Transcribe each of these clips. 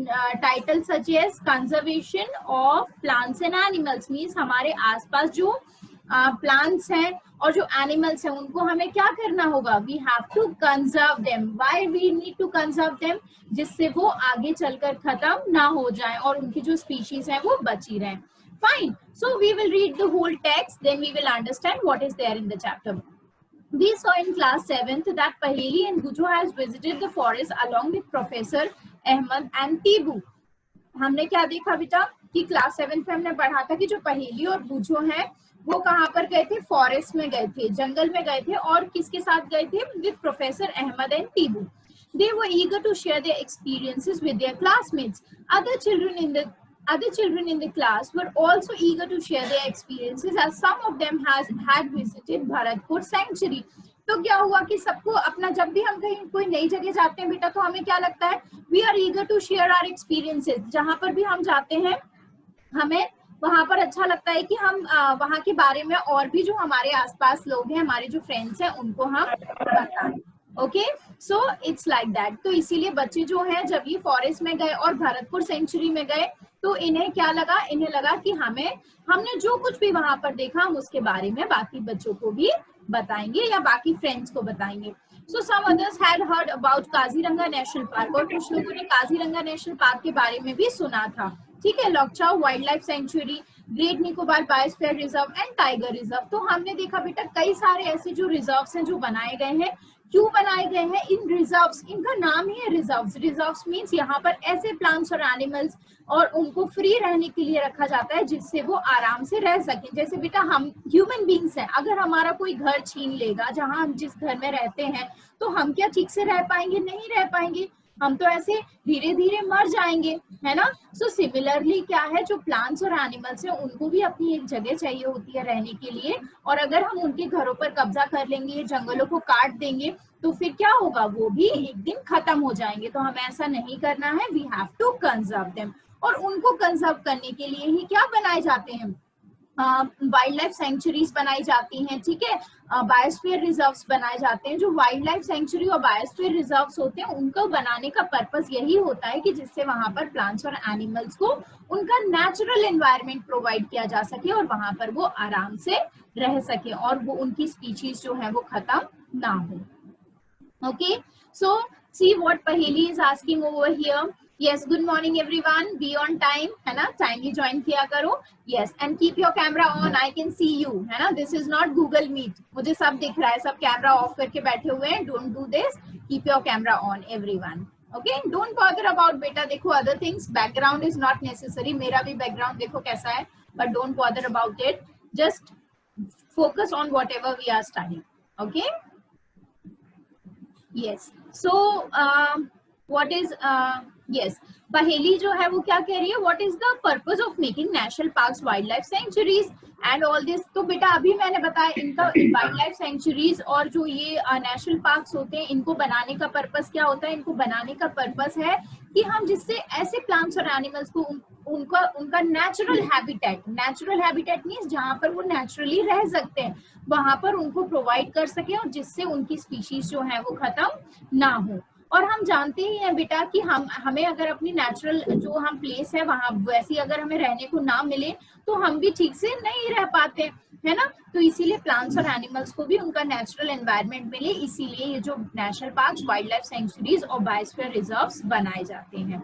Title such as conservation of plants and animals, means हमारे आसपास जो प्लांट्स हैं और जो एनिमल्स हैं उनको हमें क्या करना होगा, we have to conserve them. Why we need to conserve them, जिससे वो आगे चलकर खत्म ना हो जाएं और उनकी जो स्पीशीज हैं वो बची रहें. Fine, so we will read the whole text, then we will understand what is there in the chapter. We saw in class 7th that Paheli and Bujo has visited the forest along with Professor Ahmed and Tibu. हमने क्या देखा बेटा कि class 7th में हमने पढ़ा था कि जो पहेली और बुझो हैं वो कहाँ पर गए थे, फॉरेस्ट में गए थे, जंगल में गए थे, और किसके साथ गए थे, with professor Ahmed and Tibu. They were eager to share their experiences with their classmates. Other children in the class were also eager to share their experiences as some of them had visited Bharatpur Sanctuary. तो क्या हुआ कि सबको अपना, जब भी हम कहीं कोई नई जगह जाते हैं बेटा तो हमें क्या लगता है, we are eager to share our experiences. जहां पर भी हम जाते हैं हमें वहां पर अच्छा लगता है कि हम वहां के बारे में और भी जो हमारे आसपास लोग हैं, हमारे जो फ्रेंड्स हैं, उनको हम बताएं. Okay, so it's like that. तो इसीलिए बच्चे जो हैं जब ये फॉरेस्ट में गए और भरतपुर सेंचुरी में गए तो इन्हें क्या लगा, इन्हें लगा कि हमने जो कुछ भी वहां पर देखा हम उसके बारे में बाकी बच्चों को भी बताएंगे या बाकी फ्रेंड्स को बताएंगे. So some others had heard about Kaziranga national park, और कुछ लोगों ने काजीरंगा नेशनल पार्क के बारे में भी सुना था. ठीक है, Lokchao wild life sanctuary, great Nicobar biosphere reserve and tiger reserve. तो हमने देखा बेटा कई सारे ऐसे जो रिजर्व्स हैं जो बनाए गए हैं. क्यों बनाए गए हैं इन रिजर्व्स, इनका नाम ही है रिजर्व्स. रिजर्व्स मींस यहाँ पर ऐसे प्लांट्स और एनिमल्स और उनको फ्री रहने के लिए रखा जाता है जिससे वो आराम से रह सकें. जैसे बेटा हम ह्यूमन बींग्स हैं, अगर हमारा कोई घर छीन लेगा जहां हम जिस घर में रहते हैं तो हम क्या ठीक से रह पाएंगे, नहीं रह पाएंगे, हम तो ऐसे धीरे धीरे मर जाएंगे, है ना. सो सिमिलरली क्या है, जो प्लांट्स और एनिमल्स हैं उनको भी अपनी एक जगह चाहिए होती है रहने के लिए, और अगर हम उनके घरों पर कब्जा कर लेंगे, जंगलों को काट देंगे तो फिर क्या होगा, वो भी एक दिन खत्म हो जाएंगे. तो हमें ऐसा नहीं करना है, we have to conserve them. और उनको कंजर्व करने के लिए ही क्या बनाए जाते हैं, वाइल्ड लाइफ सेंचुरीज बनाई जाती हैं. ठीक है, बायोस्फीयर रिजर्व्स बनाए जाते हैं. जो वाइल्ड लाइफ सेंचुरी और बायोस्फीयर रिजर्व्स होते हैं उनको बनाने का पर्पस यही होता है कि जिससे वहां पर प्लांट्स और एनिमल्स को उनका नेचुरल एनवायरनमेंट प्रोवाइड किया जा सके और वहां पर वो आराम से रह सके और वो उनकी स्पीशीज जो है वो खत्म ना हो. ओके, सो सी व्हाट पहेली is asking over here. Yes, good morning everyone. Be on time, है ना, timely join किया करो. Yes, and keep your camera on. I can see you, है ना. This is not Google Meet. मुझे सब दिख रहा है, सब कैमरा ऑफ करके बैठे हुए हैं. Don't do this. Keep your camera on, everyone. Okay, don't bother about बेटा देखो other things. Background is not necessary. मेरा भी background देखो कैसा है, but don't bother about it. Just focus on whatever we are studying. Okay. Yes. So what is yes, पहेली जो है वो क्या कह रही है, what is the purpose of making national parks, wild life sanctuaries and all this. तो बेटा अभी मैंने बताया इनका वाइल्ड लाइफ सेंचुरीज और जो ये नेशनल पार्क्स होते हैं इनको बनाने का पर्पस क्या होता है. इनको बनाने का पर्पस है कि हम जिससे ऐसे प्लांट्स और एनिमल्स को उनका नेचुरल हैबिटेट मीन्स जहाँ पर वो नेचुरली रह सकते हैं वहां पर उनको प्रोवाइड कर सके और जिससे उनकी स्पीशीज जो है वो खत्म ना हो. और हम जानते ही हैं बेटा कि हमें अगर अपनी नेचुरल जो हम प्लेस है वहां वैसी अगर हमें रहने को ना मिले तो हम भी ठीक से नहीं रह पाते, है ना. तो इसीलिए प्लांट्स और एनिमल्स को भी उनका नेचुरल एनवायरनमेंट मिले, इसीलिए ये जो national parks, wild life sanctuaries और बायोस्फीयर रिजर्व्स बनाए जाते हैं.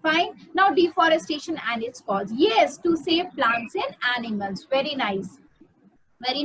Fine. Now deforestation and its cause. Yes, to save plants and animals. Very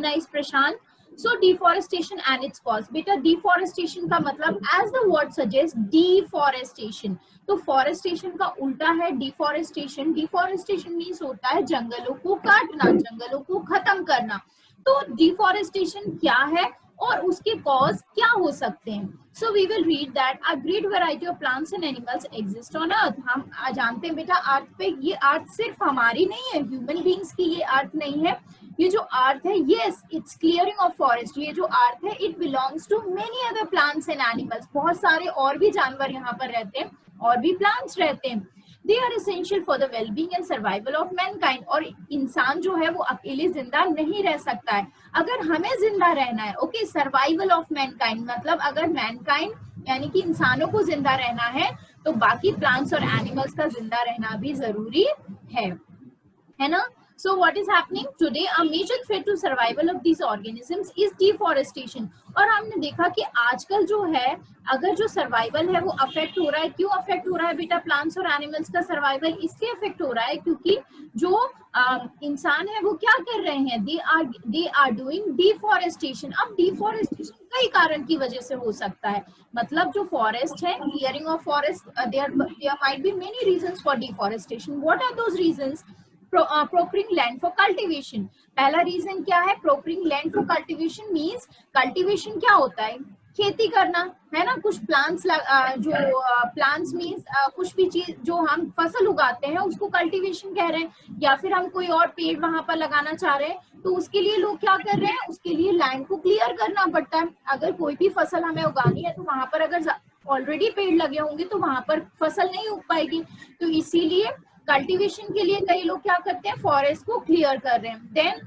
nice, Prashant. So deforestation and its cause. बेटा deforestation का मतलब as the word suggests deforestation. तो forestation का उल्टा है deforestation. Deforestation means होता है जंगलों को काटना, जंगलों को खत्म करना. तो deforestation क्या है और उसके कॉज क्या हो सकते हैं. So we will read that a great variety of plants and animals exist on earth. हम जानते हैं बेटा अर्थ पे, ये अर्थ सिर्फ हमारी नहीं है, ह्यूमन बींग्स की ये अर्थ नहीं है. ये जो अर्थ है, yes it's clearing of forest. ये जो अर्थ है it belongs to many other plants and animals. बहुत सारे और भी जानवर यहाँ पर रहते हैं और भी प्लांट्स रहते हैं. They are essential for the well-being and survival of mankind. और इंसान जो है वो अकेले जिंदा नहीं रह सकता है. अगर हमें जिंदा रहना है, ओके, सर्वाइवल ऑफ मैनकाइंड मतलब अगर मैनकाइंड यानी कि इंसानों को जिंदा रहना है तो बाकी प्लांट्स और एनिमल्स का जिंदा रहना भी जरूरी है ना। So what is happening today? A major threat to survival of these organisms is deforestation. और हमने देखा कि आजकल जो है, अगर जो सर्वाइवल है वो अफेक्ट हो रहा है। क्यों अफेक्ट हो रहा है बेटा प्लांट्स और एनिमल्स का सर्वाइवल? इसलिए अफेक्ट हो रहा है क्योंकि जो इंसान है वो क्या कर रहे हैं, दे आर डूइंग डिफॉरेस्टेशन। अब डिफॉरेस्टेशन कई कारण की वजह से हो सकता है, मतलब जो फॉरेस्ट है, clearing of forest, there might be many reasons for deforestation. What are those reasons? procuring land for cultivation. पहला रीजन क्या है? procuring land for cultivation means cultivation क्या होता है? खेती करना, है ना। कुछ प्लांट्स जो प्लांट्स मीन्स कुछ भी चीज जो हम फसल उगाते हैं उसको कल्टीवेशन कह रहे हैं, या फिर हम कोई और पेड़ वहां पर लगाना चाह रहे हैं तो उसके लिए लोग क्या कर रहे हैं, उसके लिए लैंड को क्लियर करना पड़ता है। अगर कोई भी फसल हमें उगानी है तो वहां पर अगर ऑलरेडी पेड़ लगे होंगे तो वहां पर फसल नहीं उग पाएगी। तो इसीलिए कल्टीवेशन के लिए कई लोग क्या करते हैं, फॉरेस्ट को क्लियर कर रहे हैं। Then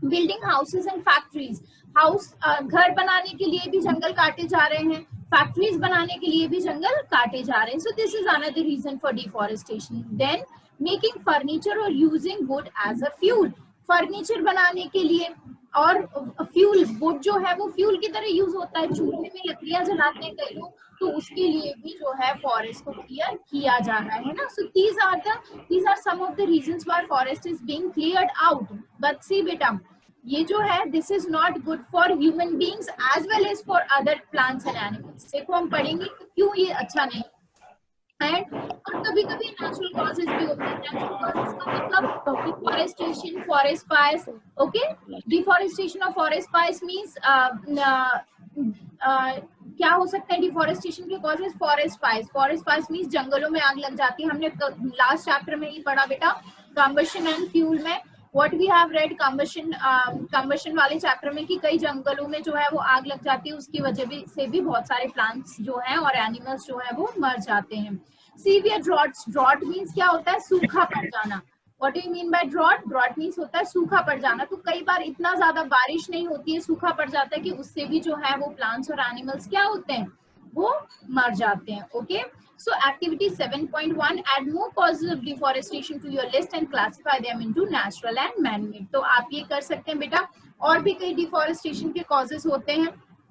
building houses and factories, घर बनाने के लिए भी जंगल काटे जा रहे हैं, फैक्ट्रीज बनाने के लिए भी जंगल काटे जा रहे हैं। So this is another reason for deforestation. Then making furniture और using wood as a fuel, furniture बनाने के लिए और फ्यूल, वुड जो है वो फ्यूल की तरह यूज होता है, चूल्हे में लकड़ियां जलाते हैं कई लोग, तो उसके लिए भी जो है फॉरेस्ट को क्लियर किया जा रहा है ना। सो these are some of the reasons why forest is being cleared out. But see बेटा, ये जो है this is not good for human beings as well as for other plants and animals. देखो हम पढ़ेंगे कि क्यों ये अच्छा नहीं। एंड और कभी कभी नेचुरल कॉजेज भी होते हैं। नेचुरल कॉजेज का मतलब deforestation, forest fires. Okay, deforestation of forest fires means क्या हो सकते हैं डिफॉरेस्टेशन के causes? Forest fires. Forest fires means जंगलों में आग लग जाती है। हमने लास्ट चैप्टर में ही पढ़ा बेटा, कंबशन एंड फ्यूल में, what we have read combustion वाले चैप्टर में, कि कई जंगलों में जो है वो आग लग जाती है, उसकी वजह से भी बहुत सारे प्लांट्स जो हैं और एनिमल्स जो है वो मर जाते हैं। सीवियर ड्रॉट्स, ड्रॉट मीन्स क्या होता है? सूखा पड़ जाना। What do you mean by drought? Drought means होता है सूखा पड़ जाना। तो कई बार इतना ज्यादा बारिश नहीं होती है, सूखा पड़ जाता है कि उससे भी जो है वो प्लांट्स और एनिमल्स क्या होते हैं, वो मर जाते हैं। Okay, so activity 7.1 add more causes of deforestation to your list and classify them into natural and man-made. तो आप ये कर सकते हैं बेटा। और भी कई डिफॉरेस्टेशन के कॉजेज होते हैं,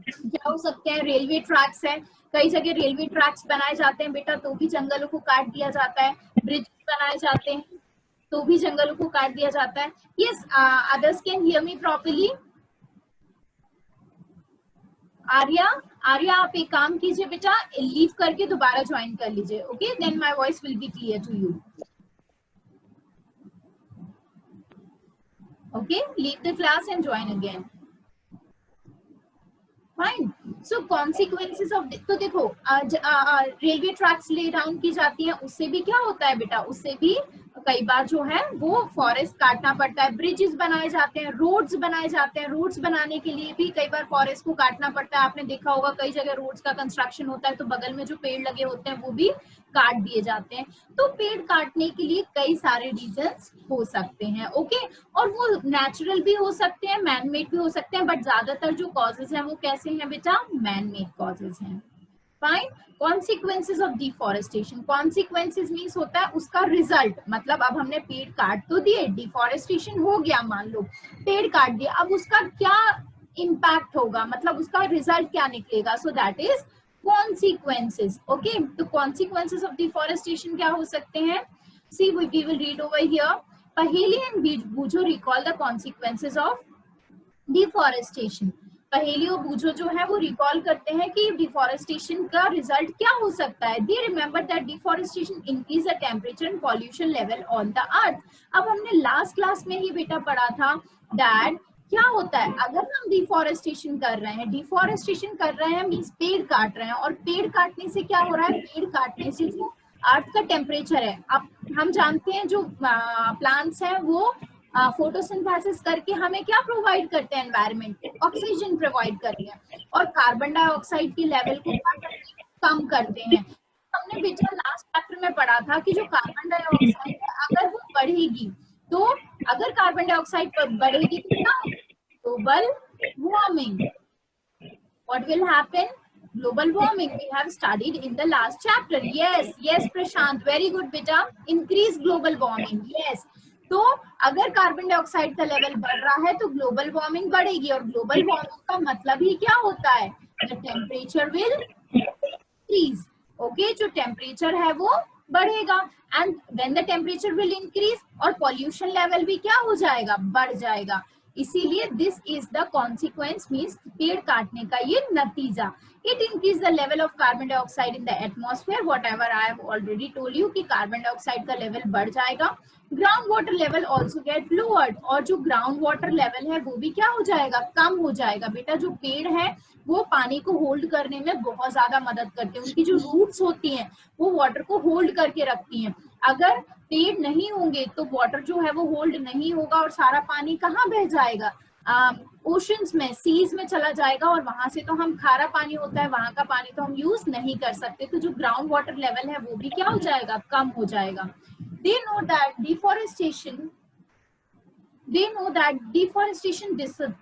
क्या हो सकते हैं? रेलवे ट्रैक्स है, कई जगह रेलवे ट्रैक्स बनाए जाते हैं बेटा तो भी जंगलों को काट दिया जाता है। ब्रिज बनाए जाते हैं तो भी जंगलों को काट दिया जाता है। Yes, others can hear me properly? Arya, Arya आप एक काम कीजिए बेटा, लीव करके दोबारा ज्वाइन कर लीजिए। Okay, then my voice will be clear to you. Okay, leave the class and join again. Fine. So consequences of, तो देखो रेलवे ट्रैक्स ले डाउन की जाती है, उससे भी क्या होता है बेटा, उससे भी कई बार जो है वो फॉरेस्ट काटना पड़ता है। ब्रिजेस बनाए जाते हैं, रोड्स बनाए जाते हैं, रोड्स बनाने के लिए भी कई बार फॉरेस्ट को काटना पड़ता है। आपने देखा होगा कई जगह रोड्स का कंस्ट्रक्शन होता है तो बगल में जो पेड़ लगे होते हैं वो भी काट दिए जाते हैं। तो पेड़ काटने के लिए कई सारे रीजंस हो सकते हैं। ओके, और वो नेचुरल भी हो सकते हैं, मैन मेड भी हो सकते हैं, बट ज्यादातर जो कॉजेज हैं वो कैसे हैं बेटा? मैन मेड कॉजेज हैं। Fine. Consequences of deforestation, consequences means होता है उसका रिजल्ट, मतलब अब हमने पेड़ काट तो दिए, डिफॉरेस्टेशन हो गया, मान लो पेड़ काट दिया, अब उसका क्या इम्पैक्ट होगा, मतलब उसका रिजल्ट क्या निकलेगा? So that is consequences. Okay, तो consequences of deforestation क्या हो सकते हैं? See, we will read over here. Paheli and Bujo recall the consequences of deforestation. पहेली और बूझो जो है वो रिकॉल करते हैं कि डिफॉरेस्टेशन का रिजल्ट क्या हो सकता है। They remember that deforestation increase the temperature and pollution level on the earth. अब हमने लास्ट क्लास में ही बेटा पढ़ा था दैट क्या होता है अगर हम डिफॉरेस्टेशन कर रहे हैं, डिफॉरेस्टेशन कर रहे हैं मींस पेड़ काट रहे हैं, और पेड़ काटने से क्या हो रहा है? पेड़ काटने से जो अर्थ का टेम्परेचर है, अब हम जानते हैं जो प्लांट्स हैं वो फोटोसिंथेसिस करके हमें क्या प्रोवाइड करते हैं? एनवायरमेंट, ऑक्सीजन प्रोवाइड करते हैं, और कार्बन डाइऑक्साइड के लेवल को कम करते हैं। हमने बेटा लास्ट चैप्टर में पढ़ा था कि जो कार्बन डाइऑक्साइड है अगर वो बढ़ेगी, तो अगर कार्बन डाइऑक्साइड बढ़ेगी तो क्या? Global warming. What will happen? global warming we have studied in the last chapter. Yes Prashant, very good beta. Increase global warming, yes. तो अगर कार्बन डाइऑक्साइड का लेवल बढ़ रहा है तो ग्लोबल वार्मिंग बढ़ेगी, और ग्लोबल वार्मिंग का मतलब ही क्या होता है, the temperature will increase. Okay, जो टेम्परेचर है वो बढ़ेगा, and when the temperature will increase, और पॉल्यूशन लेवल भी क्या हो जाएगा, बढ़ जाएगा। इसीलिए this is the consequence, means पेड़ काटने का ये नतीजा। It increase the level of carbon dioxide in the atmosphere, what ever I have already told you कि कार्बन डाइऑक्साइड का लेवल बढ़ जाएगा। Ground water level also get lowered, और जो ग्राउंड वाटर लेवल है वो भी क्या हो जाएगा, कम हो जाएगा। बेटा जो पेड़ है वो पानी को होल्ड करने में बहुत ज्यादा मदद करते हैं, उनकी जो रूट्स होती हैं वो वाटर को होल्ड करके रखती हैं। अगर पेड़ नहीं होंगे तो वाटर जो है वो होल्ड नहीं होगा, और सारा पानी कहाँ बह जाएगा, ओशंस में, सीज में चला जाएगा, और वहां से तो हम, खारा पानी होता है, वहां का पानी तो हम यूज नहीं कर सकते, तो जो ग्राउंड वाटर लेवल है वो भी क्या हो जाएगा, कम हो जाएगा। They know that deforestation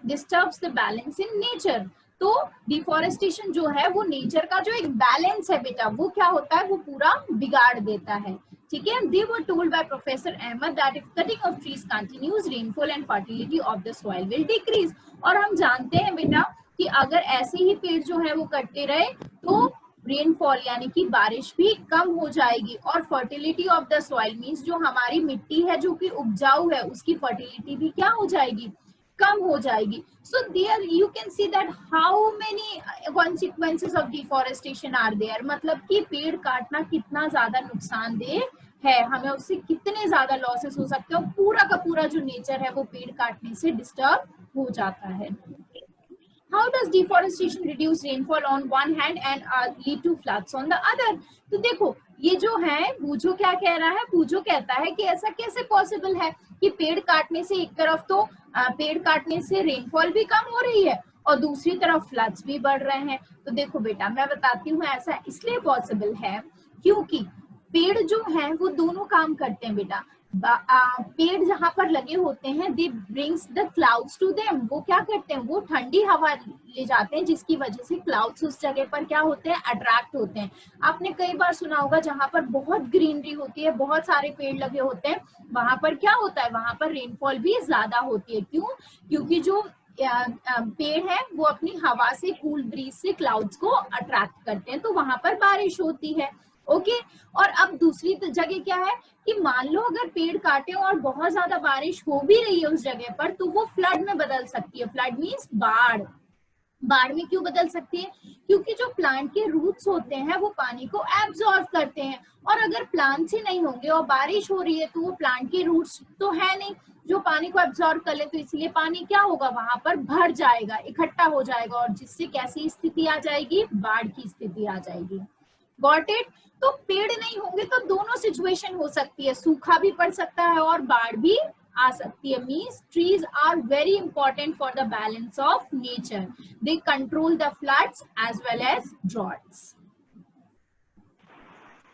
disturbs the balance in nature. तो डिफॉरेस्टेशन जो है वो नेचर का जो एक बैलेंस है बेटा, वो क्या होता है, वो पूरा बिगाड़ देता है। ठीक है, they were told by Professor Ahmed that if cutting of trees continues, rainfall and fertility of the soil will decrease. और हम जानते हैं बेटा कि अगर ऐसे ही पेड़ जो है वो कटते रहे तो रेनफॉल यानी कि बारिश भी कम हो जाएगी, और fertility of the soil means जो हमारी मिट्टी है जो कि उपजाऊ है उसकी फर्टिलिटी भी क्या हो जाएगी, कम हो जाएगी। So there you can see that how many consequences of deforestation are there, मतलब कि पेड़ काटना कितना ज्यादा नुकसानदेह है, हमें उससे कितने ज्यादा लॉसेस हो सकते हैं, पूरा का पूरा जो नेचर है वो पेड़ काटने से डिस्टर्ब हो जाता है। How does deforestation reduce rainfall on one hand and lead to floods on the other? तो देखो ये जो है बूझो क्या कह रहा है, बूझो कहता है कि ऐसा कैसे पॉसिबल है कि पेड़ काटने से एक तरफ तो पेड़ काटने से रेनफॉल भी कम हो रही है और दूसरी तरफ फ्लड्स भी बढ़ रहे हैं। तो देखो बेटा मैं बताती हूँ, ऐसा इसलिए पॉसिबल है क्योंकि पेड़ जो है वो दोनों काम करते हैं बेटा। पेड़ जहां पर लगे होते हैं they brings the clouds to them, वो क्या करते हैं, वो ठंडी हवा ले जाते हैं जिसकी वजह से क्लाउड्स उस जगह पर क्या होते हैं, अट्रैक्ट होते हैं। आपने कई बार सुना होगा जहां पर बहुत ग्रीनरी होती है, बहुत सारे पेड़ लगे होते हैं, वहां पर क्या होता है, वहां पर रेनफॉल भी ज्यादा होती है। क्यों? क्योंकि जो पेड़ है वो अपनी हवा से, कूल ब्रीज से क्लाउड्स को अट्रैक्ट करते हैं, तो वहां पर बारिश होती है। ओके और अब दूसरी जगह क्या है कि मान लो अगर पेड़ काटे और बहुत ज्यादा बारिश हो भी रही है उस जगह पर, तो वो फ्लड में बदल सकती है। फ्लड मीन्स बाढ़। बाढ़ में क्यों बदल सकती है? क्योंकि जो प्लांट के रूट्स होते हैं वो पानी को एब्जॉर्ब करते हैं, और अगर प्लांट्स ही नहीं होंगे और बारिश हो रही है तो वो प्लांट के रूट्स तो है नहीं जो पानी को एब्जॉर्ब कर ले, तो इसलिए पानी क्या होगा, वहां पर भर जाएगा, इकट्ठा हो जाएगा, और जिससे कैसी स्थिति आ जाएगी, बाढ़ की स्थिति आ जाएगी। Got it? तो पेड़ नहीं होंगे तो दोनों सिचुएशन हो सकती है, सूखा भी पड़ सकता है और बाढ़ भी आ सकती है। Means trees are very important for the balance of nature, they control the floods as well as droughts.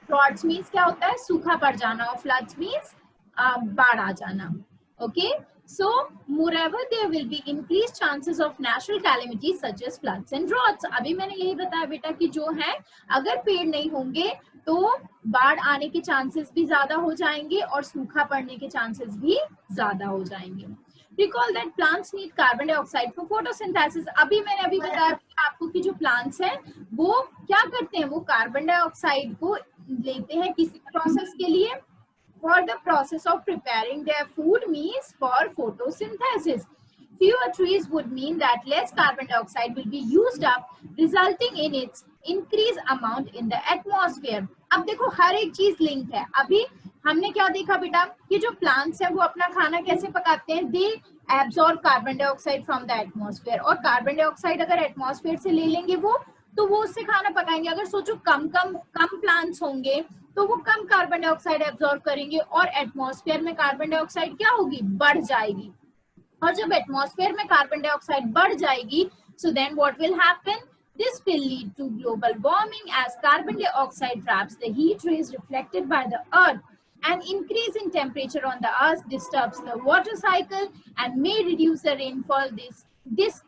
Droughts means क्या होता है, सूखा पड़ जाना, और फ्लड्स मीन्स बाढ़ आ जाना। Okay so moreover there will be increased chances of natural calamities such as floods and droughts। अभी मैंने यही बताया बेटा कि जो है अगर पेड़ नहीं होंगे तो बाढ़ आने के चांसेस भी ज्यादा हो जाएंगे और सूखा पड़ने के चांसेस भी ज्यादा हो जाएंगे। Recall that plants need carbon dioxide for photosynthesis। अभी मैंने बताया आपको कि जो प्लांट्स हैं वो क्या करते हैं, वो कार्बन डाइऑक्साइड को लेते हैं किसी प्रोसेस के लिए, for the process of preparing their food, means for photosynthesis। Fewer trees would mean that less carbon dioxide will be used up, resulting in its increased amount in the atmosphere। अब देखो हर एक चीज link है। अभी हमने क्या देखा बेटा कि जो प्लांट्स हैं वो अपना खाना कैसे पकाते हैं, they absorb carbon dioxide from the atmosphere, और कार्बन डाइऑक्साइड अगर एटमॉस्फेयर से ले लेंगे वो, तो वो उससे खाना पकाएंगे। अगर सोचो कम प्लांट्स होंगे तो वो कम कार्बन डाइऑक्साइड एब्जॉर्ब करेंगे और एटमॉस्फेयर में कार्बन डाइऑक्साइड क्या होगी, बढ़ जाएगी। और जब एटमॉस्फेयर में कार्बन डाइऑक्साइड बढ़ जाएगी, so then what will happen, this will lead to global warming as carbon dioxide traps the heat rays reflected by the earth, and increase in temperature on the earth disturbs the water cycle and may reduce the rainfall। This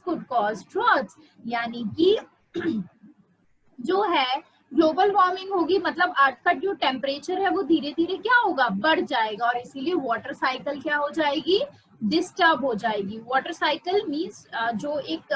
could cause droughts। यानी कि जो है global warming होगी, मतलब अर्थ का जो temperature है वो धीरे धीरे क्या होगा, बढ़ जाएगा, और इसीलिए वाटर साइकिल क्या हो जाएगी, डिस्टर्ब हो जाएगी। वाटर साइकिल मीन्स जो एक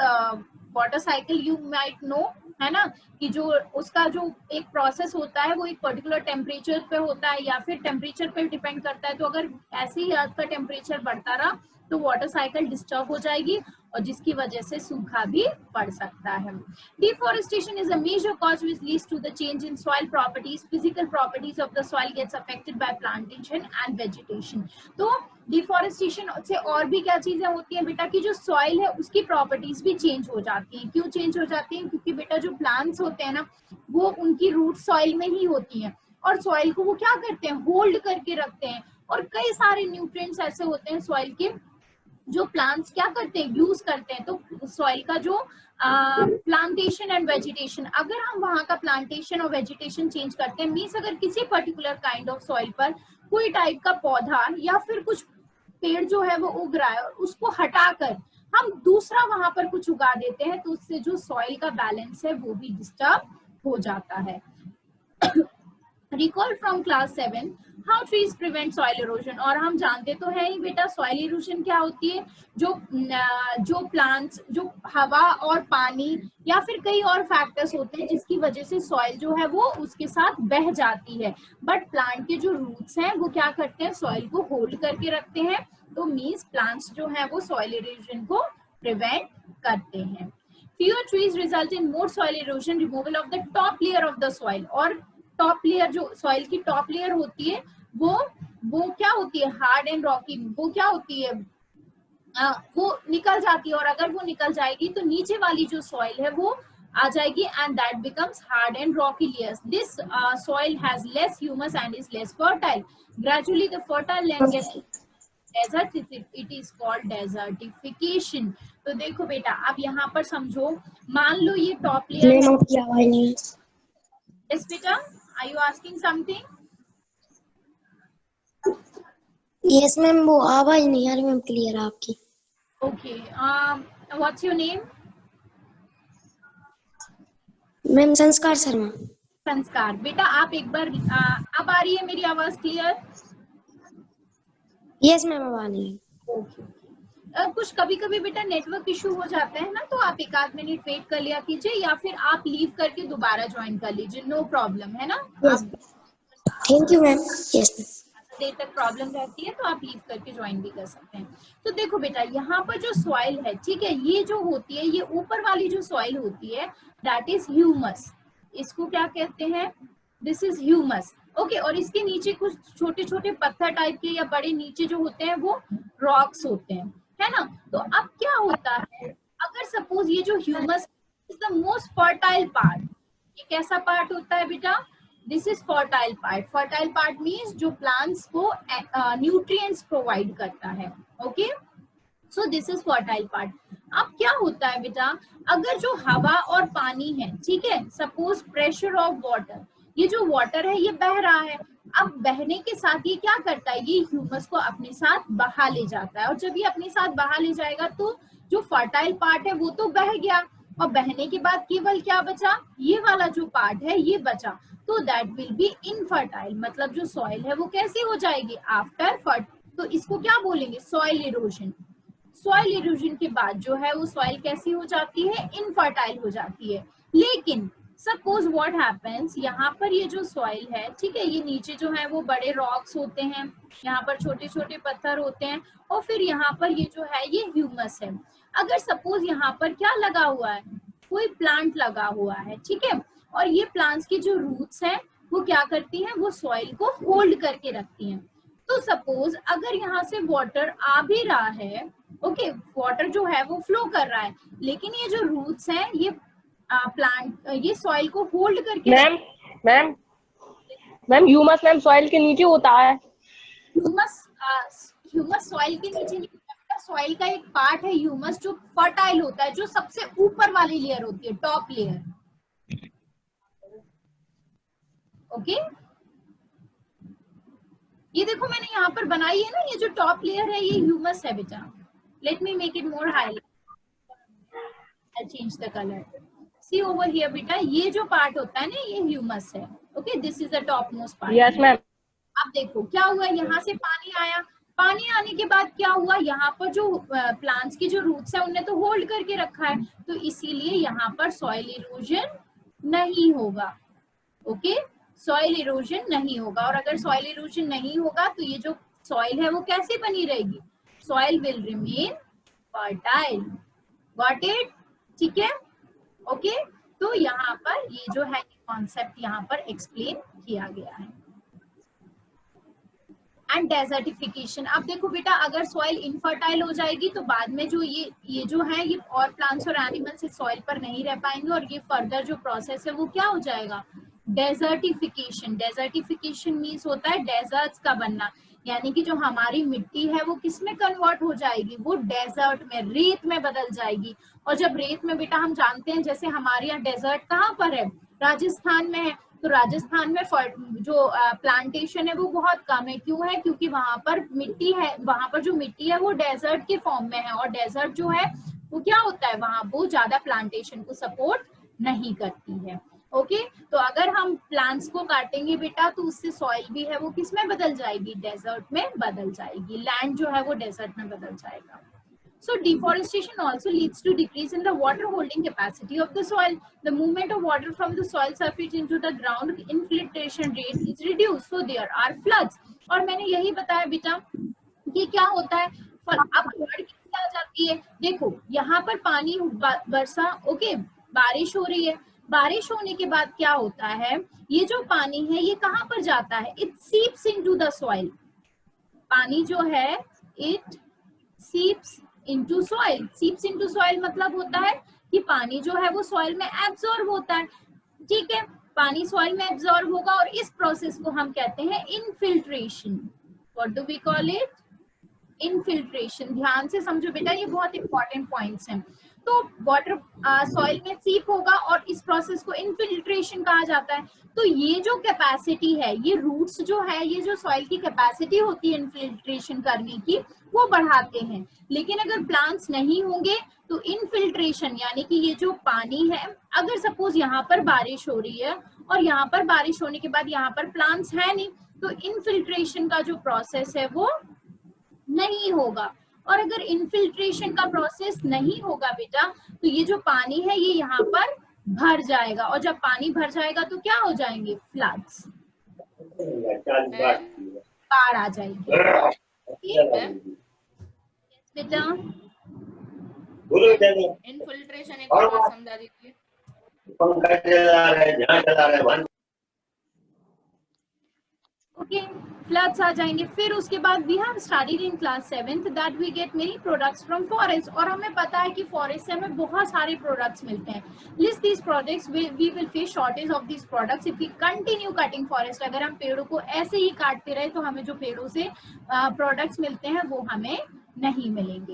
water cycle you might know, है ना, कि जो उसका जो एक प्रोसेस होता है वो एक पर्टिकुलर टेम्परेचर पे होता है या फिर टेम्परेचर पे डिपेंड करता है। तो अगर ऐसे ही अर्थ का टेम्परेचर बढ़ता रहा तो वाटर साइकिल डिस्टर्ब हो जाएगी और जिसकी वजह से सूखा भी पड़ सकता है। Deforestation is a major cause which leads to the change in soil properties. Physical properties of the soil gets affected by plantation and vegetation. तो डिफॉरेस्टेशन से और भी क्या चीजें होती हैं बेटा, कि जो सॉइल है उसकी प्रॉपर्टीज भी चेंज हो जाती हैं। क्यों चेंज हो जाती हैं? क्योंकि बेटा जो प्लांट्स होते हैं ना वो उनकी रूट सॉइल में ही होती हैं और सॉइल को वो क्या करते हैं, होल्ड करके रखते हैं। और कई सारे न्यूट्रिएंट्स ऐसे होते हैं सॉइल के जो प्लांट्स क्या करते हैं, यूज करते हैं। तो सॉइल का जो प्लांटेशन एंड वेजिटेशन, अगर हम वहां का प्लांटेशन और वेजिटेशन चेंज करते हैं, मीन्स अगर किसी पर्टिकुलर काइंड ऑफ सॉइल पर कोई टाइप का पौधा या फिर कुछ पेड़ जो है वो उग रहा है और उसको हटाकर हम दूसरा वहां पर कुछ उगा देते हैं, तो उससे जो सॉइल का बैलेंस है वो भी डिस्टर्ब हो जाता है। Recall from class 7 how trees prevent soil erosion. और हम जानते तो है ही बेटा सॉइल इरोजन क्या होती है, जो प्लांट्स, जो हवा और पानी या फिर कई और फैक्टर्स होते हैं जिसकी वजह से सॉइल जो है वो उसके साथ बह जाती है। बट प्लांट के जो रूट्स हैं वो क्या करते हैं, सॉइल को होल्ड करके रखते हैं। तो मीन्स प्लांट्स जो है वो सॉइल इरोजन को प्रिवेंट करते हैं। Fewer trees result in more soil erosion, removal of the top layer of the soil। और टॉप लेयर, जो सॉइल की टॉप लेयर होती है वो क्या होती है, हार्ड एंड रॉकी, वो क्या होती है, वो निकल जाती है। और अगर वो निकल जाएगी तो नीचे वाली जो सॉइल है वो आ जाएगी and that becomes hard and rocky layers. This soil has less humus and is less fertile. Gradually the fertile land gets desert, it is called desertification. तो देखो बेटा अब यहाँ पर समझो, मान लो ये top layer. Yes, beta. Are you asking something? Yes, ma'am, वो आवाज नहीं आ रही मैम क्लियर आपकी। Okay. What's your name? Ma'am संस्कार शर्मा। संस्कार। बेटा आप एक बार अब आ रही है मेरी आवाज क्लियर? यस मैम, अब आ रही है। ओके। कुछ कभी कभी बेटा नेटवर्क इशू हो जाता है ना, तो आप एक आध मिनट वेट कर लिया कीजिए या फिर आप लीव करके दोबारा ज्वाइन कर लीजिए, नो प्रॉब्लम, है ना। Thank you ma'am. यस, देर तक प्रॉब्लम रहती है तो आप लीव करके ज्वाइन भी कर सकते हैं। तो देखो बेटा यहाँ पर जो सॉइल है, ठीक है, ये जो होती है, ये ऊपर वाली जो सॉइल होती है दैट इज ह्यूमस। इसको क्या कहते हैं, दिस इज ह्यूमस। ओके, और इसके नीचे कुछ छोटे छोटे पत्थर टाइप के या बड़े नीचे जो होते हैं वो रॉक्स होते हैं, है ना। तो अब क्या होता है, अगर सपोज ये जो humus is the most fertile part, ये कैसा पार्ट होता है बेटा, this is fertile part. Fertile part means जो प्लांट्स को न्यूट्रिएंट्स प्रोवाइड करता है। Okay, so this is fertile part. अब क्या होता है बेटा, अगर जो हवा और पानी है, ठीक है, सपोज प्रेशर ऑफ वाटर, ये जो वाटर है ये बह रहा है। अब बहने के साथ ये क्या करता है, ये ह्यूमस को अपने साथ बहा ले जाता है। और जब ये अपने साथ बहा ले जाएगा तो जो फर्टाइल पार्ट है वो तो बह गया, और बहने के बाद केवल क्या बचा, ये वाला जो पार्ट है ये बचा। तो दैट विल बी इनफर्टाइल, मतलब जो सॉइल है वो कैसी हो जाएगी आफ्टर फर्ट। तो इसको क्या बोलेंगे, सॉइल इरोजन। सॉइल इरोजन के बाद जो है वो सॉइल कैसी हो जाती है, इनफर्टाइल हो जाती है। लेकिन सपोज व्हाट हैपेंस, यहाँ पर ये जो सॉइल है, ठीक है, ये नीचे जो है वो बड़े रॉक्स होते हैं, यहाँ पर छोटे छोटे पत्थर होते हैं, और फिर यहाँ पर ये जो है ये ह्यूमस है। अगर सपोज यहाँ पर क्या लगा हुआ है, कोई प्लांट लगा हुआ है, ठीक है, और ये प्लांट्स की जो रूट्स हैं वो क्या करती हैं, वो सॉइल को होल्ड करके रखती हैं। तो सपोज अगर यहाँ से वाटर आ भी रहा है, ओके, वाटर जो है वो फ्लो कर रहा है, लेकिन ये जो रूट्स हैं ये प्लांट, ये सॉइल को होल्ड करके, मैम ह्यूमस मैम सॉइल के नीचे होता है। ह्यूमस सॉइल के नीचे नहीं, सॉइल का एक पार्ट है ह्यूमस जो फर्टाइल होता है, जो सबसे ऊपर वाली लेयर होती है, टॉप लेयर। ओके, ये देखो मैंने यहाँ पर बनाई है ना, ये जो टॉप लेयर है ये ह्यूमस है बेटा। Let me make it more highlight, I change the colour. See over here बेटा, ये जो पार्ट होता है ना ये ह्यूमस है। Okay, this is the top most part. Yes ma'am. अब देखो क्या हुआ, यहाँ से पानी आया, पानी आने के बाद क्या हुआ, यहाँ पर जो प्लांट्स की जो रूट्स है उन्हें तो होल्ड करके रखा है, तो इसीलिए यहाँ पर सॉइल इरोजन नहीं होगा। ओके, सॉइल इरोजन नहीं होगा, और अगर सॉइल इरोजन नहीं होगा तो ये जो सॉइल है वो कैसे बनी रहेगी, soil will remain fertile. Got it? ठीक है, ओके। तो यहाँ पर ये जो है कॉन्सेप्ट यहाँ पर एक्सप्लेन किया गया है। एंड डेजर्टिफिकेशन, अब देखो बेटा अगर सॉइल इनफर्टाइल हो जाएगी तो बाद में जो ये जो है ये और प्लांट्स और एनिमल्स इस सॉइल पर नहीं रह पाएंगे, और ये फर्दर जो प्रोसेस है वो क्या हो जाएगा, डेजर्टिफिकेशन। डेजर्टिफिकेशन मीन्स होता है डेजर्ट्स का बनना, यानी कि जो हमारी मिट्टी है वो किस में कन्वर्ट हो जाएगी, वो डेजर्ट में, रेत में बदल जाएगी। और जब रेत में बेटा हम जानते हैं जैसे हमारे यहाँ डेजर्ट कहाँ पर है, राजस्थान में है, तो राजस्थान में जो प्लांटेशन है वो बहुत कम है। क्यों है? क्योंकि वहां पर मिट्टी है, वहां पर जो मिट्टी है वो डेजर्ट के फॉर्म में है, और डेजर्ट जो है वो क्या होता है, वहां वो ज्यादा प्लांटेशन को सपोर्ट नहीं करती है। ओके, तो अगर हम प्लांट्स को काटेंगे बेटा तो उससे सॉइल भी है वो किस में बदल जाएगी, डेजर्ट में बदल जाएगी, लैंड जो है वो डेजर्ट में बदल जाएगा। So deforestation also leads to decrease in the water holding capacity of the soil. The movement of water from the soil surface into the ground, infiltration rate is reduced. So there are floods. और मैंने यही बताया बेटा कि क्या होता है, अब फ्लड किससे आ जाती है, देखो यहाँ पर पानी बरसा, ओके, बारिश हो रही है, बारिश होने के बाद क्या होता है, ये जो पानी है ये कहाँ पर जाता है, it seeps into the soil. पानी जो है it seeps into soil. Seeps into soil मतलब होता है कि पानी जो है वो सॉइल में एब्जॉर्ब होता है। ठीक है, पानी सॉइल में एब्जॉर्ब होगा और इस प्रोसेस को हम कहते हैं infiltration. What do we call it, infiltration. ध्यान से समझो बेटा, ये बहुत इंपॉर्टेंट पॉइंट्स हैं। तो वाटर सॉइल में सीप होगा और इस प्रोसेस को इनफिल्ट्रेशन कहा जाता है। तो ये जो कैपेसिटी है, ये रूट्स जो है, ये जो सॉइल की कैपेसिटी होती है इनफिल्ट्रेशन करने की, वो बढ़ाते हैं। लेकिन अगर प्लांट्स नहीं होंगे तो इनफिल्ट्रेशन यानी कि ये जो पानी है, अगर सपोज यहाँ पर बारिश हो रही है और यहाँ पर बारिश होने के बाद यहाँ पर प्लांट्स है नहीं, तो इनफिल्ट्रेशन का जो प्रोसेस है वो नहीं होगा। और अगर इनफिल्ट्रेशन का प्रोसेस नहीं होगा बेटा तो ये जो पानी है ये यहाँ पर भर जाएगा, और जब पानी भर जाएगा तो क्या हो जाएंगे, फ्लड्स, बाढ़ आ जाएगी। बेटा इनफिल्ट्रेशन एक और बार समझा दीजिए। ओके, फ्लड्स आ जाएंगे। फिर उसके बाद we have studied in class 7th that we get many products from forest, और हमें पता है कि फॉरेस्ट से हमें बहुत सारे प्रोडक्ट्स मिलते हैं। List these products, we will face shortage of these products if we continue cutting forest. अगर हम पेड़ों को ऐसे ही काटते रहे तो हमें जो पेड़ों से प्रोडक्ट्स मिलते हैं वो हमें नहीं मिलेंगे।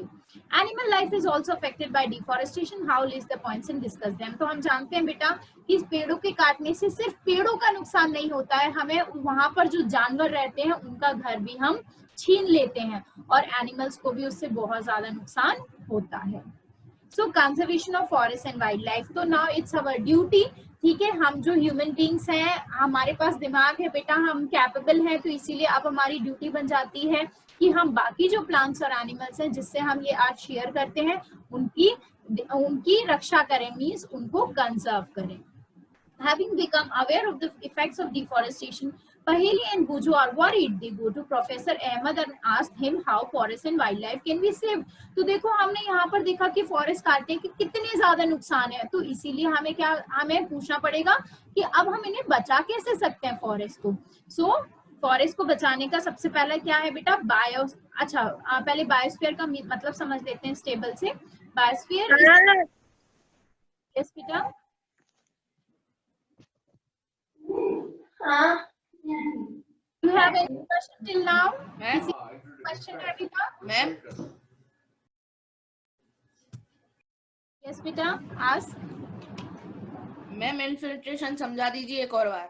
Animal life is also affected by deforestation. How list the points and discuss them. तो हम जानते हैं बेटा कि इस पेड़ों के काटने से सिर्फ पेड़ों का नुकसान नहीं होता है, हमें वहां पर जो जानवर रहते हैं उनका घर भी हम छीन लेते हैं, और एनिमल्स को भी उससे बहुत ज्यादा नुकसान होता है। So conservation of forest and wild life, तो नाउ इट्स अवर ड्यूटी। ठीक है, हम जो ह्यूमन बींग्स हैं, हमारे पास दिमाग है बेटा, हम कैपेबल हैं, तो इसीलिए अब हमारी ड्यूटी बन जाती है कि हम बाकी जो प्लांट्स और एनिमल्स हैं जिससे हम ये आज शेयर करते हैं उनकी रक्षा करें, मींस उनको कंजर्व करें। Having become aware of the effects of deforestation, Paheli and Buju are worried. They go to Professor Ahmed and ask him how forest and wildlife can be saved. तो देखो हमने यहाँ पर देखा कि फॉरेस्ट काटने के कितने ज्यादा नुकसान है, तो इसीलिए हमें पूछना पड़ेगा कि अब हम इन्हें बचा कैसे सकते हैं फॉरेस्ट को। सो फॉरेस्ट को बचाने का सबसे पहला क्या है बेटा, पहले बायोस्फीयर का मतलब समझ लेते हैं स्टेबल से। बायोस्फीयर, यस बेटा, you have any question till now? Question है बेटा? मैम Yes बेटा, ask. मैम इनफिल्ट्रेशन समझा दीजिए एक और बार।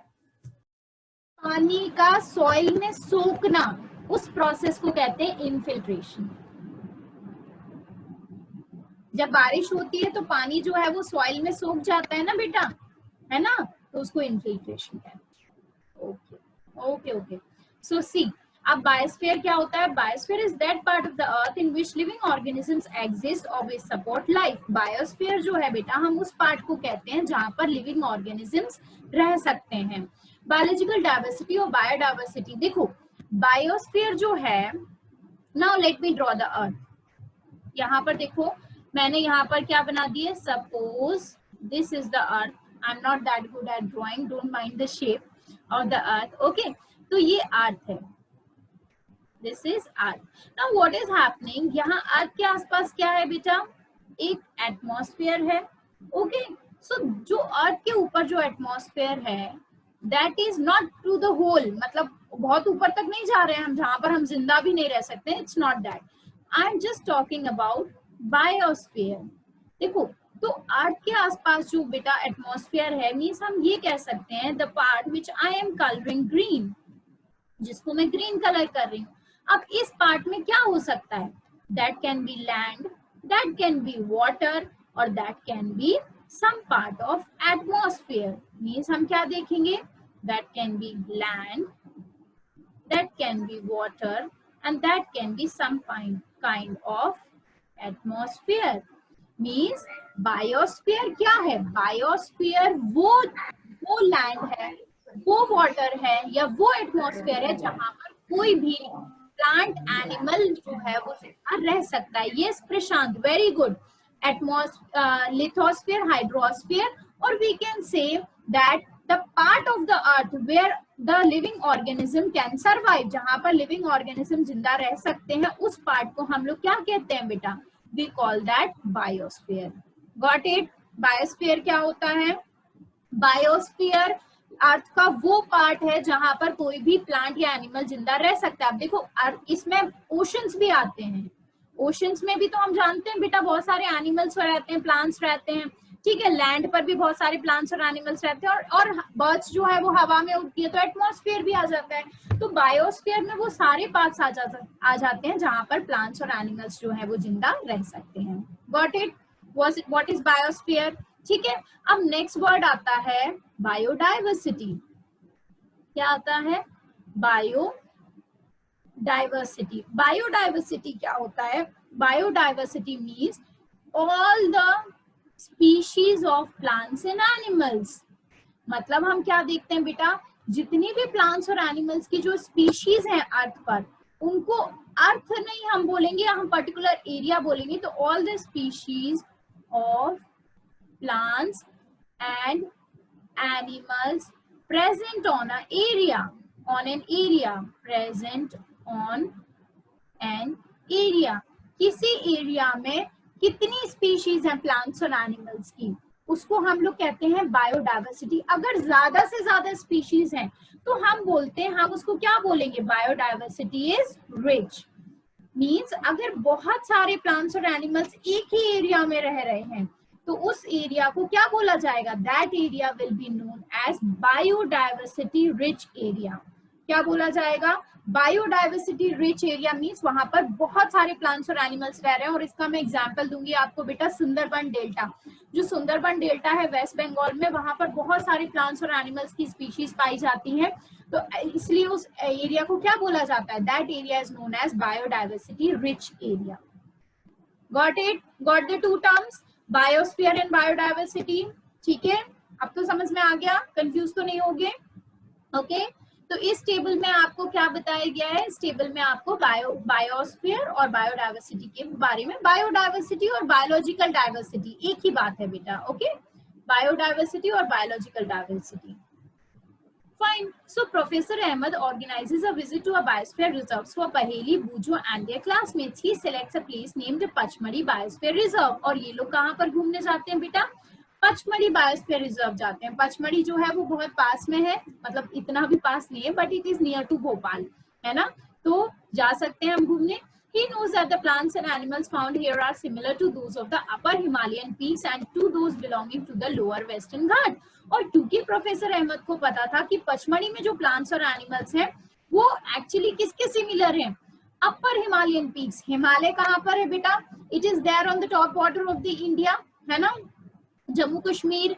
पानी का सॉइल में सोखना, उस प्रोसेस को कहते हैं इनफिल्ट्रेशन। जब बारिश होती है तो पानी जो है वो सॉइल में सोख जाता है ना बेटा, है ना, तो उसको इन्फिल्ट्रेशन कहते हैं। ओके ओके ओके, सो सी, अब बायोस्फीयर क्या होता है? Biosphere is that part of the earth in which living organisms exist और विच सपोर्ट लाइफ। बायोस्फीयर जो है बेटा, हम उस पार्ट को कहते हैं जहां पर लिविंग ऑर्गेनिजम्स रह सकते हैं। बायोलॉजिकल डाइवर्सिटी और बायोडाइवर्सिटी, देखो बायोस्फीयर जो है, now let me draw the earth. यहाँ पर देखो, मैंने यहाँ पर क्या बना दिए, suppose this is the earth, I am not that good at drawing, don't mind the shape of the earth, okay. तो ये अर्थ है, this is earth. Now what is happening, यहाँ अर्थ के आसपास क्या है बेटा? एक एटमॉस्फेयर है, ओके। सो जो अर्थ के ऊपर जो एटमॉस्फेयर है, that is not to the whole, मतलब बहुत ऊपर तक नहीं जा रहे हैं हम, जहां पर हम जिंदा भी नहीं रह सकते, it's not that. I am just talking about biosphere. देखो, तो अर्थ के आसपास जो बेटा एटमॉस्फेयर है, मीन्स हम ये कह सकते हैं the part which I am colouring green, जिसको मैं ग्रीन कलर कर रही हूँ। अब इस पार्ट में क्या हो सकता है? That can be land, that can be water, और that can be some part of atmosphere. Means हम क्या देखेंगे? That can be land, that can be water, and that can be some kind of atmosphere. Means biosphere क्या है? Biosphere वो land है, वो water है, या वो एटमॉस्फेयर है जहां पर कोई भी प्लांट एनिमल जो है वो रह सकता है। Yes Prashant, very good. Lithosphere, hydrosphere, और we can say that the part of the earth where the living organism can survive, जहां पर लिविंग ऑर्गेनिज्म जिंदा रह सकते हैं, उस पार्ट को हम लोग क्या कहते हैं बेटा? We call that biosphere. Got it? Biosphere क्या होता है? बायोस्फीयर अर्थ का वो पार्ट है जहां पर कोई भी प्लांट या एनिमल जिंदा रह सकता है। अब देखो, इसमें ओशंस भी आते हैं, ओशंस में भी तो हम जानते हैं बेटा बहुत सारे एनिमल्स रहते हैं, प्लांट्स रहते हैं, ठीक है। लैंड पर भी बहुत सारे प्लांट्स और एनिमल्स रहते हैं, और बर्ड्स जो है वो हवा में उड़ती है, तो एटमॉस्फेयर भी आ जाता है। तो बायोस्फीयर में वो सारे पार्ट्स आ जाते हैं जहां पर प्लांट्स और एनिमल्स जो है वो जिंदा रह सकते हैं। Got it? What is biosphere? ठीक है। अब नेक्स्ट वर्ड आता है बायोडाइवर्सिटी। क्या आता है? बायोडाइवर्सिटी। बायोडाइवर्सिटी क्या होता है? Biodiversity means all the species of plants and animals. मतलब हम क्या देखते हैं बेटा, जितनी भी प्लांट्स और एनिमल्स की जो स्पीशीज हैं अर्थ पर, उनको अर्थ नहीं हम बोलेंगे, हम पर्टिकुलर एरिया बोलेंगे। तो all the species of plants and animals present on an area, present on an area। किसी एरिया में कितनी स्पीशीज हैं प्लांट्स और एनिमल्स की, उसको हम लोग कहते हैं बायोडाइवर्सिटी। अगर ज्यादा से ज्यादा स्पीशीज हैं तो हम बोलते हैं, हम उसको क्या बोलेंगे? Biodiversity is rich. मीन्स अगर बहुत सारे प्लांट्स और एनिमल्स एक ही एरिया में रह रहे हैं तो उस एरिया को क्या बोला जाएगा? That area will be known as biodiversity rich area. क्या बोला जाएगा? बायोडाइवर्सिटी रिच एरिया मीन्स वहां पर बहुत सारे प्लांट्स और एनिमल्स रह रहे हैं। और इसका मैं एग्जांपल दूंगी आपको बेटा, सुंदरबन डेल्टा। जो सुंदरबन डेल्टा है वेस्ट बंगाल में, वहां पर बहुत सारे प्लांट्स और एनिमल्स की स्पीशीज पाई जाती हैं, तो इसलिए उस एरिया को क्या बोला जाता है? That area is known as biodiversity rich area. Got it? Got the two terms, biosphere and biodiversity. ठीक है, अब तो समझ में आ गया, कंफ्यूज तो नहीं होगे? ओके, तो इस टेबल में आपको क्या बताया गया है? इस टेबल में आपको बायोस्फीयर और बायोडाइवर्सिटी के बारे में, बायोडाइवर्सिटी और बायोलॉजिकल डाइवर्सिटी एक ही बात है बेटा। ओके, बायोडाइवर्सिटी और biological diversity. Fine. So Professor Ahmed organizes a visit to a biosphere reserve for Paheli, Bujo and their classmates. He selects a place named Pachmadi Biosphere Reserve. और ये लोग कहाँ पर घूमने जाते हैं बेटा? पचमढ़ी बायोस्फीयर रिजर्व जाते हैं। पचमढ़ी जो है वो बहुत पास में है, मतलब इतना भी पास नहीं है, but it is near to Bhopal, है ना, तो जा सकते हैं हम घूमने। He knows that the plants and animals found here are similar to those of the upper Himalayan peaks and to those belonging to the lower Western Ghat. और क्योंकि प्रोफेसर अहमद को पता था कि पचमढ़ी में जो प्लांट्स और एनिमल्स हैं वो एक्चुअली किसके सिमिलर हैं? अपर हिमालयन पीक्स, हिमालय कहाँ पर है बेटा? It is there on the top border of the India, है ना? Jammu Kashmir,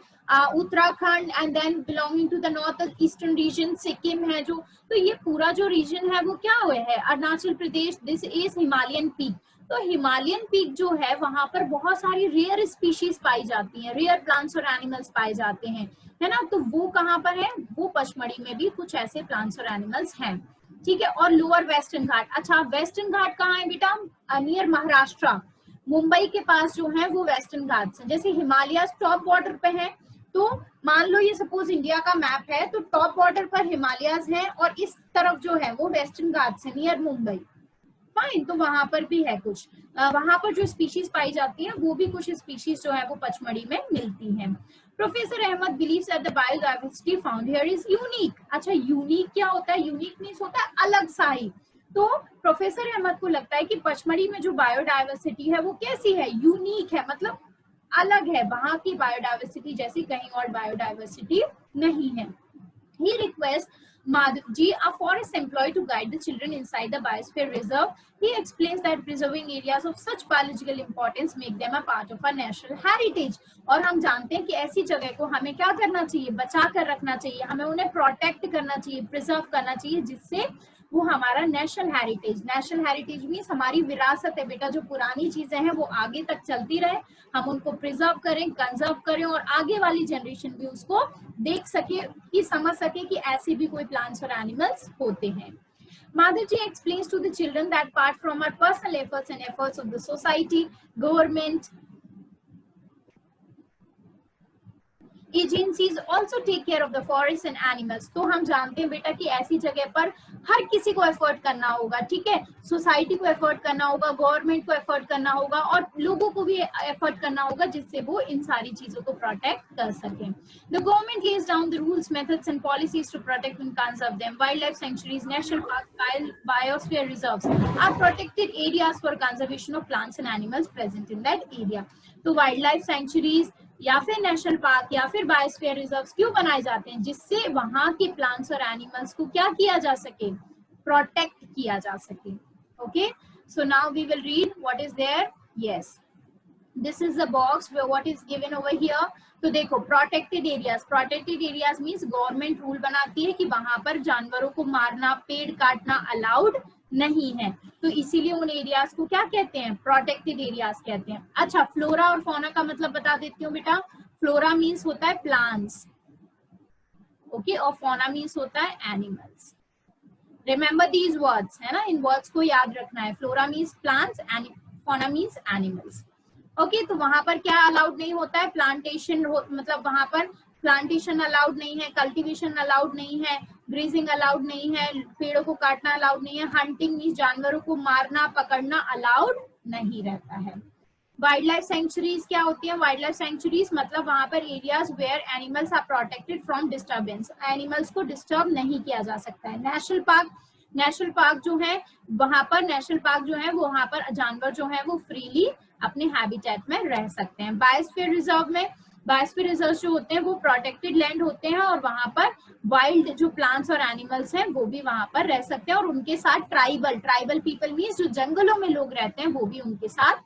Uttarakhand and then belonging to the north eastern region, Sikkim है जो, तो ये पूरा जो रीजन है वो क्या हुआ है? Arunachal Pradesh, this is Himalayan peak. तो हिमालयन पीक जो है वहां पर बहुत सारी रेयर स्पीशीज पाई जाती हैं, रेयर प्लांट्स और एनिमल्स पाए जाते हैं, है ना? तो वो कहाँ पर है? वो पचमढ़ी में भी कुछ ऐसे प्लांट्स और एनिमल्स हैं, ठीक है। और लोअर वेस्टर्न घाट, अच्छा वेस्टर्न घाट कहाँ है बेटा? नियर महाराष्ट्र, मुंबई के पास जो है वो वेस्टर्न घाट्स हैं। जैसे हिमालय टॉप बॉर्डर पे है, तो मान लो ये सपोज इंडिया का मैप है, तो टॉप बॉर्डर पर हिमालयाज हैं और इस तरफ जो है वो वेस्टर्न घाट्स है नियर मुंबई, फाइन। तो वहां पर भी है कुछ, वहां पर जो स्पीशीज पाई जाती है वो भी कुछ स्पीशीज जो है वो पचमढ़ी में मिलती है। Professor Ahmed believes that the biodiversity found here is unique. अच्छा यूनिक क्या होता है? यूनिक मींस होता है अलग सा ही। तो प्रोफेसर अहमद को लगता है कि पचमढ़ी में जो बायोडाइवर्सिटी है वो कैसी है? यूनिक है, मतलब अलग है, वहां की बायोडाइवर्सिटी जैसी कहीं और बायोडाइवर्सिटी नहीं है। He requests Madhavji, a forest employee, to guide the children inside the biosphere reserve. He explains that preserving areas of such biological importance make them a part of our national heritage. और हम जानते हैं कि ऐसी जगह को हमें क्या करना चाहिए? बचा कर रखना चाहिए, हमें उन्हें प्रोटेक्ट करना चाहिए, प्रिजर्व करना चाहिए, जिससे वो हमारा नेशनल हेरिटेज मीन्स हमारी विरासत है बेटा, जो पुरानी चीजें हैं वो आगे तक चलती रहे, हम उनको प्रिजर्व करें, कंजर्व करें, और आगे वाली जनरेशन भी उसको देख सके, कि समझ सके कि ऐसे भी कोई प्लांट्स और एनिमल्स होते हैं। Madhavji explains to the children that apart from our personal efforts and efforts of the society, government, agencies also take care of the forest and animals. तो हम जानते हैं बेटा कि ऐसी जगह पर हर किसी को एफर्ट करना होगा, ठीक है, सोसाइटी को एफर्ट करना होगा, गवर्नमेंट को एफर्ट करना होगा, और लोगों को भी एफर्ट करना होगा, जिससे वो इन सारी चीजों को प्रोटेक्ट कर सके। The government lays down the rules, methods and policies to protect and conserve them. Wildlife sanctuaries, national park, biosphere reserves are protected areas for conservation of plants and animals present in that area. तो wildlife sanctuaries या फिर national park या फिर biosphere reserves क्यों बनाए जाते हैं? जिससे वहां के प्लांट्स और एनिमल्स को क्या किया जा सके? प्रोटेक्ट किया जा सके। Okay, so now we will read what is there. Yes, this is the box what is given over here. तो देखो, protected areas means government rule बनाती है कि वहां पर जानवरों को मारना, पेड़ काटना अलाउड नहीं है, तो इसीलिए उन एरियाज को क्या कहते हैं? प्रोटेक्टेड एरियाज कहते हैं। अच्छा, फ्लोरा और फौना का मतलब बता देती हूँ बेटा। फ्लोरा मीन्स होता है प्लांट्स, ओके, और फौना मीन्स होता है एनिमल्स। रिमेंबर दीज वर्ड्स, है ना, इन वर्ड्स को याद रखना है। Flora means plants and fauna means animals. Okay, तो वहां पर क्या अलाउड नहीं होता है? प्लांटेशन, मतलब वहां पर प्लांटेशन अलाउड नहीं है, कल्टीवेशन अलाउड नहीं है, ग्रीजिंग अलाउड नहीं है, पेड़ों को काटना अलाउड नहीं है, हंटिंग मींस जानवरों को मारना पकड़ना अलाउड नहीं रहता है। वाइल्ड लाइफ सेंचुरीज क्या होती है? वाइल्ड लाइफ सेंचुरीज मतलब वहां पर areas where animals are protected from disturbance, animals को डिस्टर्ब नहीं किया जा सकता है। नेशनल पार्क जो है वहां पर, नेशनल पार्क जो है वो वहां पर जानवर जो है वो फ्रीली अपने हैबिटेट में रह सकते हैं। बायोस्फीयर रिजर्व में, बायोस्फीयर रिजर्व जो होते हैं वो प्रोटेक्टेड लैंड होते हैं, और वहां पर वाइल्ड जो प्लांट्स और एनिमल्स हैं वो भी वहां पर रह सकते हैं, और उनके साथ ट्राइबल पीपल मींस जो जंगलों में लोग रहते हैं वो भी उनके साथ